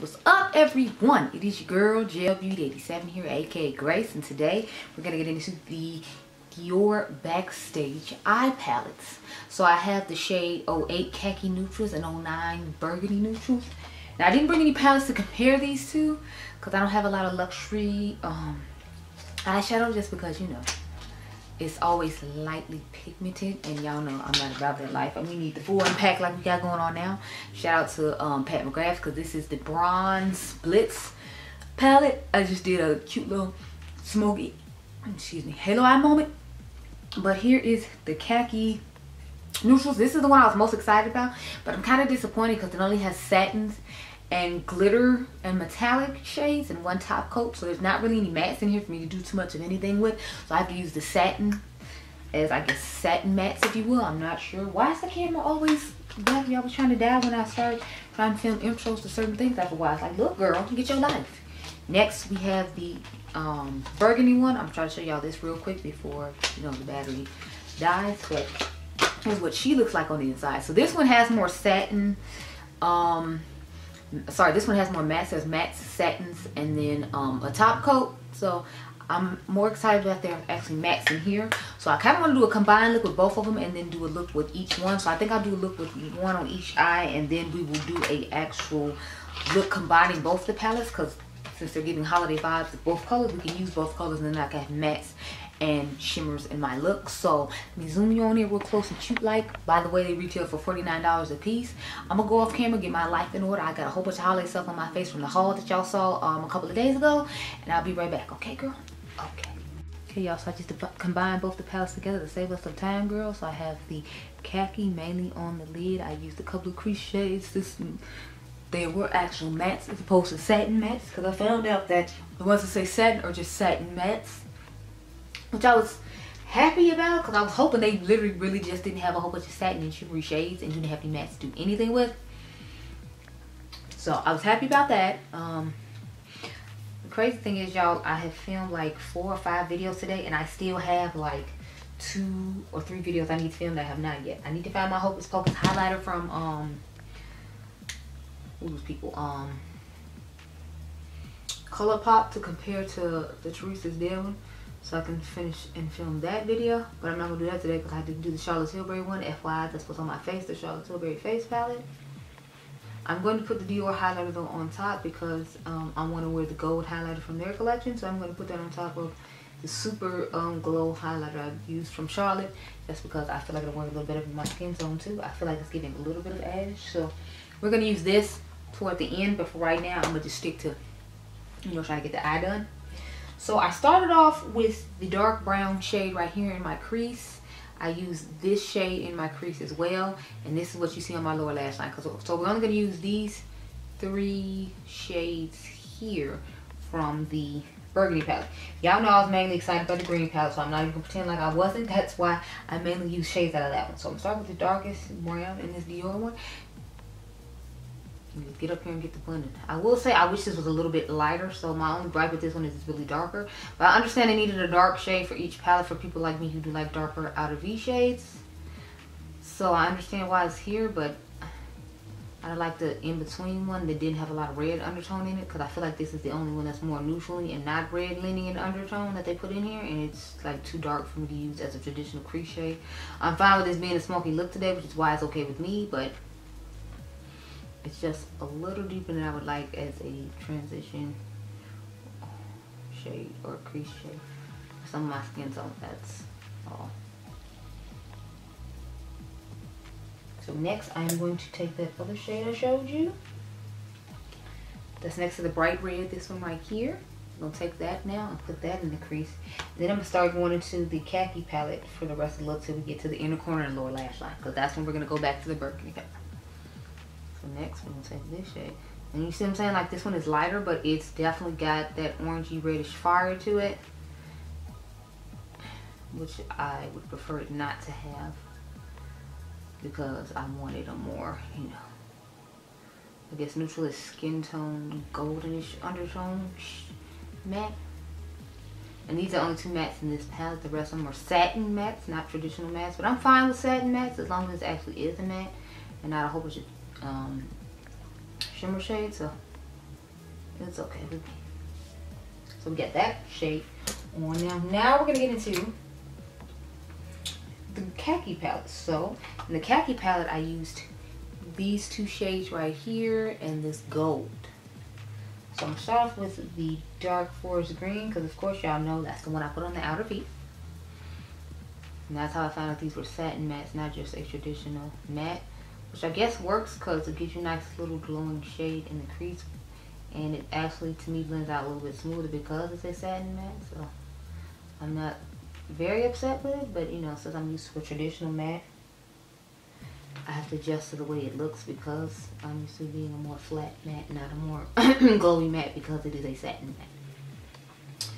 What's up, everyone? It is your girl Gel Beauty 87 here, aka Grace, and today we're gonna get into the Dior Backstage Eye Palettes. So I have the shade 08 Khaki Neutrals and 09 Burgundy Neutrals. Now I didn't bring any palettes to compare these two because I don't have a lot of luxury eyeshadow, just because, you know, it's always lightly pigmented, and y'all know I'm not about that life. And we need the full impact like we got going on now. Shout out to Pat McGrath, because this is the Bronze Blitz palette. I just did a cute little smoky, halo eye moment. But here is the Khaki Neutrals. This is the one I was most excited about, but I'm kind of disappointed because it only has satins and glitter and metallic shades in one top coat, so there's not really any mattes in here for me to do too much of anything with. So I have to use the satin as, I guess, satin mattes, if you will. I'm not sure why is the camera always black. Y'all was trying to die when I started trying to film intros to certain things after a while. It's like, look girl, get your life. Next we have the burgundy one. I'm trying to show y'all this real quick before, you know, the battery dies. But here's what she looks like on the inside. So this one has more satin, sorry, this one has more mattes. There's mattes, satins, and then a top coat. So I'm more excited that there are actually mattes in here. So I kind of want to do a combined look with both of them and then do a look with each one. So I think I'll do a look with one on each eye, and then we will do a actual look combining both the palettes, because since they're giving holiday vibes with both colors, we can use both colors, and then I can have mattes and shimmers in my look. So let me zoom you on here real close and cute like. By the way, they retail for $49 a piece. I'm gonna go off camera, get my life in order. I got a whole bunch of holiday stuff on my face from the haul that y'all saw a couple of days ago, and I'll be right back. Okay girl? Okay y'all, so I just combined both the palettes together to save us some time, girl. So I have the khaki mainly on the lid. I used a couple of crease shades. They were actual mattes as opposed to satin mattes, because I found out that the ones that say satin are just satin mattes, which I was happy about, because I was hoping they literally really just didn't have a whole bunch of satin and shimmery shades and didn't have any mattes to do anything with. So I was happy about that. The crazy thing is, y'all, I have filmed like 4 or 5 videos today, and I still have like 2 or 3 videos I need to film that I have not yet. I need to find my Hocus Pocus highlighter from those people, ColourPop, to compare to the Teresa's Dale one, so I can finish and film that video. But I'm not gonna do that today because I had to do the Charlotte Tilbury one. FYI, that's what's on my face, the Charlotte Tilbury face palette. I'm going to put the Dior highlighter though on top, because I want to wear the gold highlighter from their collection, so I'm going to put that on top of the super glow highlighter I used from Charlotte, just because I feel like it'll work a little better with my skin tone too. I feel like it's giving a little bit of edge, so we're going to use this toward the end, but for right now I'm going to just stick to, you know, trying to get the eye done. So I started off with the dark brown shade right here in my crease. I used this shade in my crease as well, and this is what you see on my lower lash line. So we're only going to use these 3 shades here from the Burgundy palette. Y'all know I was mainly excited about the green palette, so I'm not even going to pretend like I wasn't. That's why I mainly use shades out of that one. So I'm starting with the darkest brown in this Dior one. Get up here and get the blending. I will say I wish this was a little bit lighter, so my only gripe with this one is it's really darker. But I understand I needed a dark shade for each palette for people like me who do like darker outer V shades. So I understand why it's here, but I like the in-between one that didn't have a lot of red undertone in it, because I feel like this is the only one that's more neutrally and not red leaning in undertone that they put in here, and it's like too dark for me to use as a traditional crease shade. I'm fine with this being a smoky look today, which is why it's okay with me, but it's just a little deeper than I would like as a transition shade or crease shade. Some of my skin tone, that's all. So next I'm going to take that other shade I showed you. That's next to the bright red, this one right here. I'm going to take that now and put that in the crease. Then I'm going to start going into the khaki palette for the rest of the look till we get to the inner corner and lower lash line, because that's when we're going to go back to the Burgundy palette. So next we're going to take this shade. And you see what I'm saying? Like, this one is lighter, but it's definitely got that orangey reddish fire to it, which I would prefer it not to have, because I wanted a more, you know, I guess neutralish skin tone, goldenish undertone matte. And these are only 2 mattes in this palette. The rest of them are satin mattes, not traditional mattes. But I'm fine with satin mattes as long as it actually is a matte and not a whole bunch of shimmer shades. So It's okay with me. So we got that shade on. Now we're gonna get into the khaki palette. So in the khaki palette, I used these two shades right here and this gold. So I'm gonna start off with the dark forest green, because of course y'all know that's the one I put on the outer V. And that's how I found out these were satin mattes, not just a traditional matte, which I guess works because it gives you a nice little glowing shade in the crease, and it actually to me blends out a little bit smoother because it's a satin matte. So I'm not very upset with it, but you know, since I'm used to a traditional matte, I have to adjust to the way it looks because I'm used to being a more flat matte, not a more glowy matte, because it is a satin matte.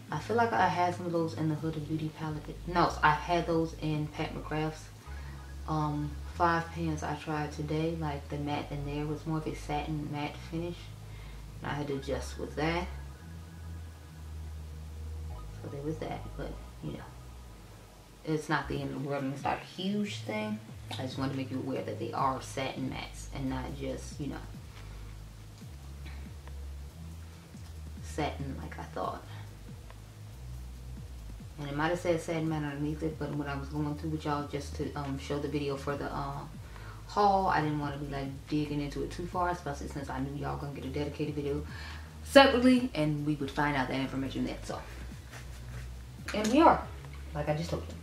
I feel like I had some of those in the Huda Beauty palette. No, I had those in Pat McGrath's 5 pans I tried today. Like the matte in there was more of a satin matte finish, and I had to adjust with that. So there was that, but you know, it's not the end of the world and it's not a huge thing. I just wanted to make you aware that they are satin mattes and not just, you know, satin like I thought. And it might have said satin matte underneath it, but when I was going through with y'all just to show the video for the haul, I didn't want to be like digging into it too far, especially since I knew y'all gonna get a dedicated video separately and we would find out that information then. So, and we are, like I just told you.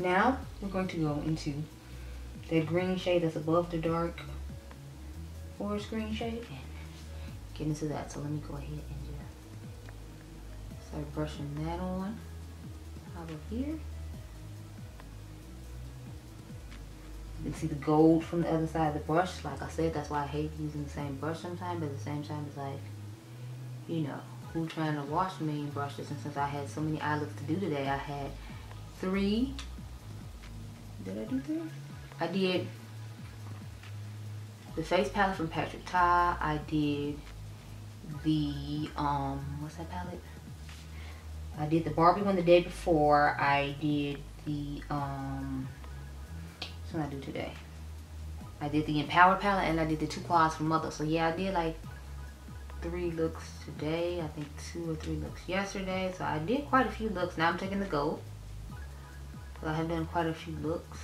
Now we're going to go into that green shade that's above the dark forest green shade and get into that. So let me go ahead and just start brushing that on over here. You can see the gold from the other side of the brush. Like I said, that's why I hate using the same brush sometimes, but at the same time it's like, you know, who trying to wash a million brushes? And since I had so many eye looks to do today, I had 3. Did I do 3? I did the face palette from Patrick Ta. I did the what's that palette? I did the Barbie one the day before. I did the what did I do today? I did the Empower palette and I did the 2 quads from Mother. So yeah, I did like 3 looks today. I think 2 or 3 looks yesterday. So I did quite a few looks. Now I'm taking the gold. So I have done quite a few looks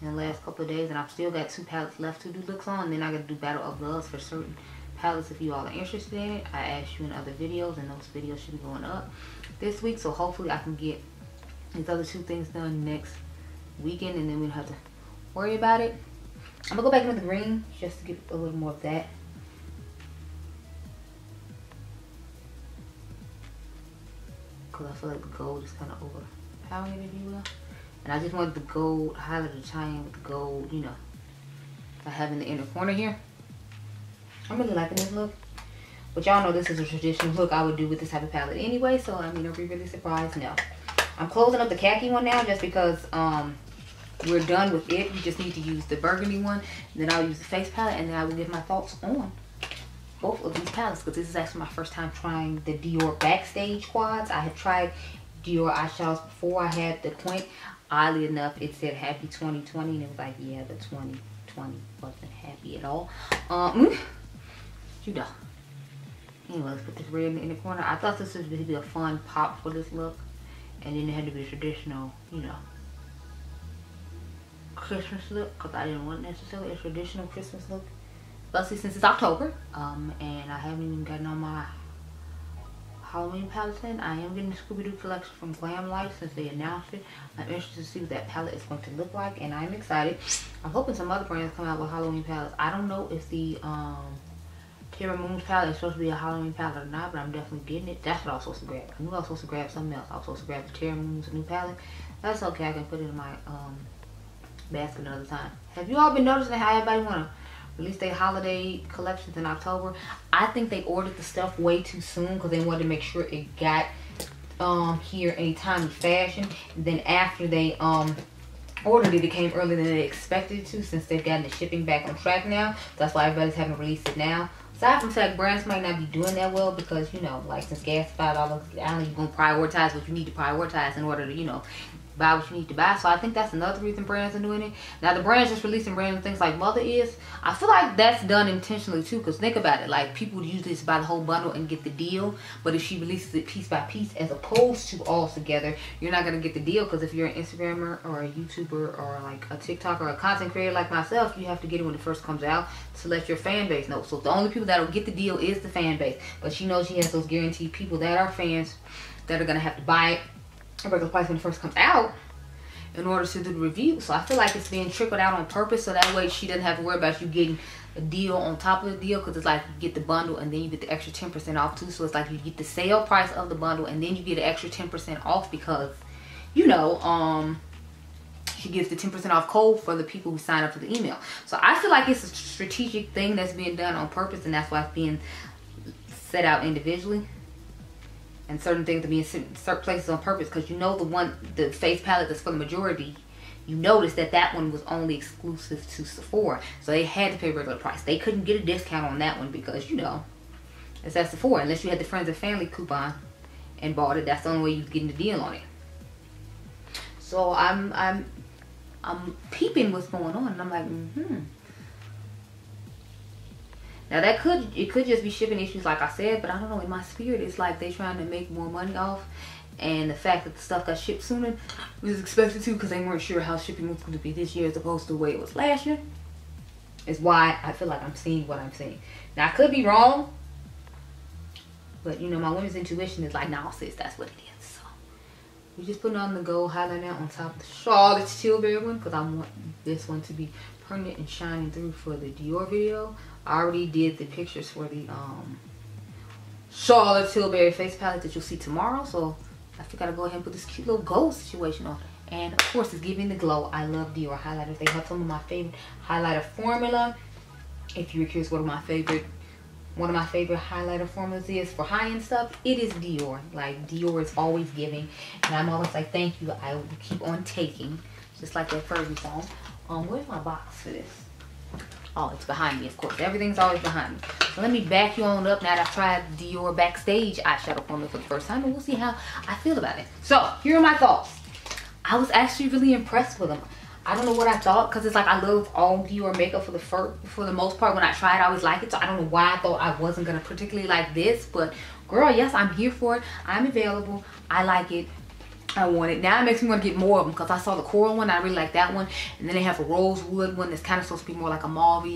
in the last couple of days, and I've still got 2 palettes left to do looks on. And then I got to do Battle of Loves for certain palettes if you all are interested in it. I asked you in other videos, and those videos should be going up this week. So hopefully I can get these other 2 things done next weekend, and then we don't have to worry about it. I'm going to go back into the green just to get a little more of that. Because I feel like the gold is kind of overpowering it, if you will. And I just wanted the gold highlighter to tie in with the gold, you know, I have in the inner corner here. I'm really liking this look. But y'all know this is a traditional look I would do with this type of palette anyway. So, I mean, I'll be really surprised. No. I'm closing up the khaki one now just because we're done with it. We just need to use the burgundy one. Then I'll use the face palette, and then I will give my thoughts on both of these palettes, because this is actually my first time trying the Dior Backstage quads. I have tried Dior eyeshadows before. I had the point. Oddly enough, it said happy 2020, and it was like, yeah, the 2020 wasn't happy at all. You know. Anyway, let's put this red in the inner corner. I thought this was going to be a fun pop for this look, and then it had to be a traditional, you know, Christmas look, because I didn't want necessarily a traditional Christmas look, especially since it's October, and I haven't even gotten on my Halloween palette in. I am getting the Scooby-Doo collection from Glam Light since they announced it. I'm interested to see what that palette is going to look like, and I'm excited. I'm hoping some other brands come out with Halloween palettes. I don't know if the Terra Moon's palette is supposed to be a Halloween palette or not, but I'm definitely getting it. That's what I was supposed to grab. I knew I was supposed to grab something else. I was supposed to grab the Terra Moon's new palette. That's okay. I can put it in my basket another time. Have you all been noticing how everybody want to release their holiday collections in October? I think they ordered the stuff way too soon because they wanted to make sure it got here in a timely fashion. And then after they ordered it, it came earlier than they expected it to, since they've gotten the shipping back on track now. That's why everybody's having to release it now. Aside from the fact brands might not be doing that well because, you know, like since gas is $5, I don't know, you're going to prioritize what you need to prioritize in order to, you know, buy what you need to buy. So I think that's another reason brands are doing it. Now the brands just releasing random things like Mother is. I feel like that's done intentionally too, because think about it, like people usually just buy the whole bundle and get the deal, but if she releases it piece by piece as opposed to all together, you're not going to get the deal, because if you're an Instagrammer or a YouTuber or like a TikToker or a content creator like myself, you have to get it when it first comes out to let your fan base know. So the only people that will get the deal is the fan base, but she knows she has those guaranteed people that are fans that are going to have to buy it at regular price when it first comes out in order to do the review. So I feel like it's being trickled out on purpose, so that way she doesn't have to worry about you getting a deal on top of the deal, because it's like you get the bundle and then you get the extra 10% off too. So it's like you get the sale price of the bundle and then you get an extra 10% off, because you know she gives the 10% off code for the people who sign up for the email. So I feel like it's a strategic thing that's being done on purpose, and that's why it's being set out individually. And certain things to be in certain places on purpose, because you know the face palette that's for the majority, you notice that one was only exclusive to Sephora, so they had to pay regular price. They couldn't get a discount on that one because, you know, it's at Sephora. Unless you had the friends and family coupon and bought it, that's the only way you was getting the deal on it. So I'm peeping what's going on, and I'm like, Now it could just be shipping issues like I said, but I don't know, in my spirit it's like they trying to make more money off, and the fact that the stuff got shipped sooner was expected to, because they weren't sure how shipping was going to be this year as opposed to the way it was last year, is why I feel like I'm seeing what I'm seeing. Now I could be wrong, but you know, my women's intuition is like, nah sis, that's what it is. So we're just putting on the gold highlighter on top of the Charlotte Tilbury one, because I want this one to be permanent and shining through for the Dior video. I already did the pictures for the Charlotte Tilbury face palette that you'll see tomorrow, so I think I gotta go ahead and put this cute little gold situation on. And of course, it's giving the glow. I love Dior highlighters. They have some of my favorite highlighter formula. If you're curious what my favorite highlighter formulas is for high-end stuff, it is Dior. Like, Dior is always giving, and I'm always like, thank you, I will keep on taking, just like that Fergie song. Where's my box for this? Oh, it's behind me, of course. Everything's always behind me. So let me back you on up now that I've tried Dior Backstage eyeshadow formula for the first time, and we'll see how I feel about it. So here are my thoughts. I was actually really impressed with them. I don't know what I thought, because it's like I love all Dior makeup for the most part. When I try it, I always like it. So I don't know why I thought I wasn't going to particularly like this. But girl, yes, I'm here for it. I'm available. I like it. I want it. Now it makes me want to get more of them, because I saw the coral one. I really like that one. And then they have a rosewood one that's kind of supposed to be more like a mauve,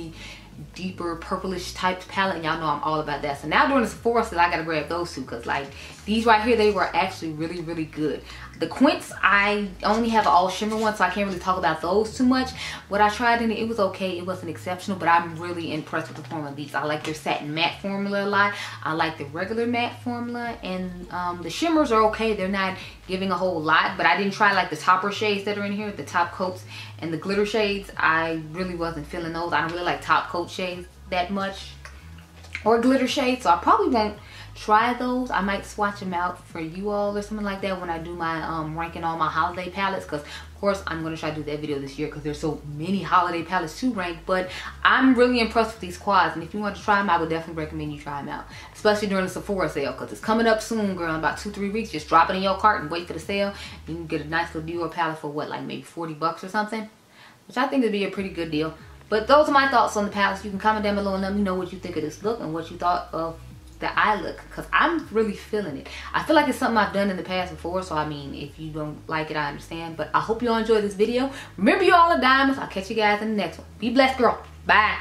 deeper purplish type palette, and y'all know I'm all about that. So now during the Sephora sale, I gotta grab those two, because like these right here, they were actually really, really good. The Quints, I only have an all shimmer one, so I can't really talk about those too much. What I tried in it was okay. It wasn't exceptional, but I'm really impressed with the formula of these. I like their satin matte formula a lot. I like the regular matte formula, and the shimmers are okay. They're not giving a whole lot, but I didn't try like the topper shades that are in here, the top coats and the glitter shades. I really wasn't feeling those. I don't really like top coat shades that much, or glitter shades, so I probably won't try those. I might swatch them out for you all or something like that when I do my ranking all my holiday palettes, because of course I'm going to try to do that video this year, because there's so many holiday palettes to rank. But I'm really impressed with these quads, and if you want to try them, I would definitely recommend you try them out, especially during the Sephora sale, because it's coming up soon, girl, in about 2-3 weeks. Just drop it in your cart and wait for the sale. You can get a nice little Dior palette for what, like maybe 40 bucks or something, which I think would be a pretty good deal. But those are my thoughts on the palettes. You can comment down below and let me know what you think of this look and what you thought of the eye look, because I'm really feeling it. I feel like it's something I've done in the past before, so I mean, if you don't like it, I understand. But I hope you all enjoyed this video. Remember, you all are diamonds. I'll catch you guys in the next one. Be blessed, girl. Bye.